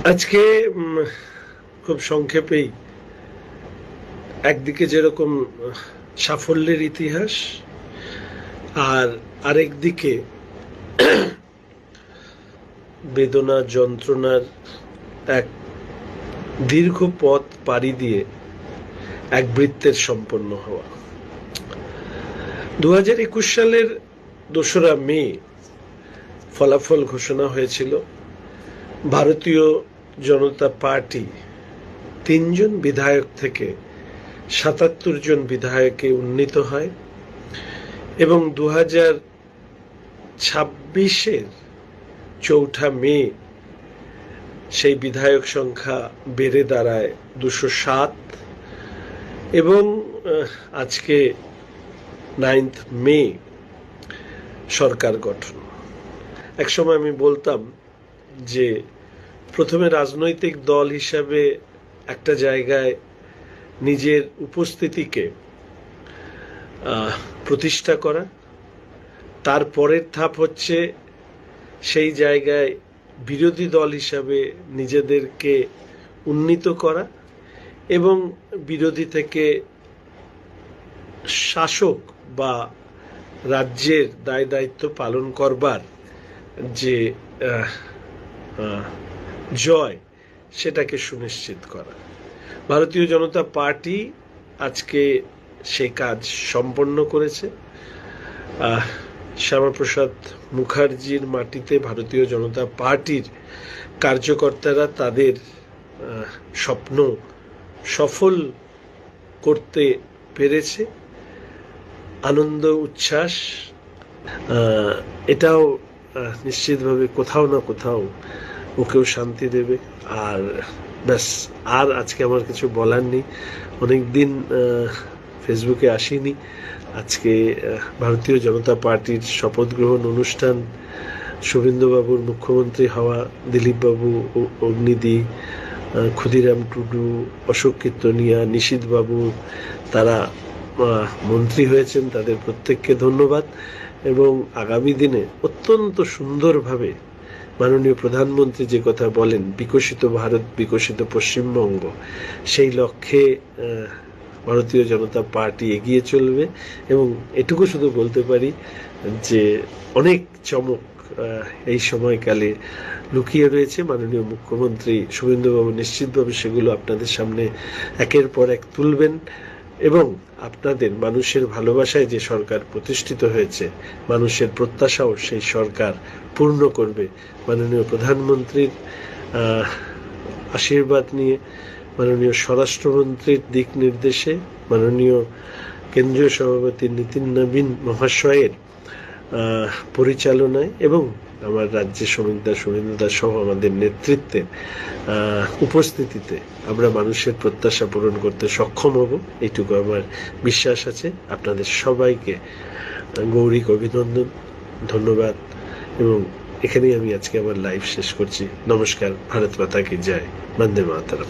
আজকে খুব সংক্ষেপেই একদিকে যেরকম সাফল্যের ইতিহাস, আর আরেক দিকে বেদনা যন্ত্রণার এক দীর্ঘ পথ পাড়ি দিয়ে এক বৃত্তের সম্পন্ন হওয়া। 2021 সালের 2রা মে ফলাফল ঘোষণা হয়েছিল। ভারতীয় জনতা পার্টি 3 জন বিধায়ক থেকে 77 জন বিধায়কে উন্নীত হয় এবং 2026-এর 4ঠা মে সেই বিধায়ক সংখ্যা বেড়ে দাঁড়ায় 207 এবং আজকে 9th মে সরকার গঠন। একসময় আমি বলতাম যে প্রথমে রাজনৈতিক দল হিসাবে একটা জায়গায় নিজের উপস্থিতিকে প্রতিষ্ঠা করা, তারপরের ধাপ হচ্ছে সেই জায়গায় বিরোধী দল হিসাবে নিজেদেরকে উন্নীত করা এবং বিরোধী থেকে শাসক বা রাজ্যের দায় দায়িত্ব পালন করবার যে জয় সেটাকে সুনিশ্চিত করা। ভারতীয় জনতা পার্টি আজকে সেই কাজ সম্পন্ন করেছে। শ্যামাপ্রসাদ মুখার্জির মাটিতে ভারতীয় জনতা পার্টির কার্যকর্তারা তাদের স্বপ্ন সফল করতে পেরেছে। আনন্দ উচ্ছ্বাস এটাও নিশ্চিতভাবে কোথাও না কোথাও ওকেও শান্তি দেবে। আর ব্যাস, আর আজকে আমার কিছু বলার নেই। অনেকদিন ফেসবুকে আসিনি। আজকে ভারতীয় জনতা পার্টির শপথ গ্রহণ অনুষ্ঠান, শুভেন্দুবাবুর মুখ্যমন্ত্রী হওয়া, দিলীপবাবু, অগ্নিদি, ক্ষুদিরাম টুডু, অশোক কীর্তনিয়া, নিশীথবাবু, তারা মন্ত্রী হয়েছেন, তাদের প্রত্যেককে ধন্যবাদ। এবং আগামী দিনে অত্যন্ত সুন্দরভাবে মাননীয় প্রধানমন্ত্রী যে কথা বলেন, বিকশিত ভারত, বিকশিত পশ্চিমবঙ্গ, সেই লক্ষ্যে ভারতীয় জনতা পার্টি এগিয়ে চলবে। এবং এটুকু শুধু বলতে পারি যে অনেক চমক এই সময়কালে লুকিয়ে রয়েছে। মাননীয় মুখ্যমন্ত্রী শুভেন্দুবাবু নিশ্চিতভাবে সেগুলো আপনাদের সামনে একের পর এক তুলবেন এবং আপনাদের মানুষের ভালোবাসায় যে সরকার প্রতিষ্ঠিত হয়েছে, মানুষের প্রত্যাশাও সেই সরকার পূর্ণ করবে। মাননীয় প্রধানমন্ত্রীর আশীর্বাদ নিয়ে, মাননীয় স্বরাষ্ট্রমন্ত্রীর দিক নির্দেশে, মাননীয় কেন্দ্রীয় সভাপতি নীতিন নবীন মহাশয়ের পরিচালনায় এবং আমার রাজ্যের শুভেন্দুদা সহ আমাদের নেতৃত্বের উপস্থিতিতে আমরা মানুষের প্রত্যাশা পূরণ করতে সক্ষম হব, এইটুকু আমার বিশ্বাস আছে। আপনাদের সবাইকে গৌরিক অভিনন্দন, ধন্যবাদ। এবং এখানেই আমি আজকে আমার লাইভ শেষ করছি। নমস্কার। ভারত মাতা কি জয়। বন্দে মাতরম।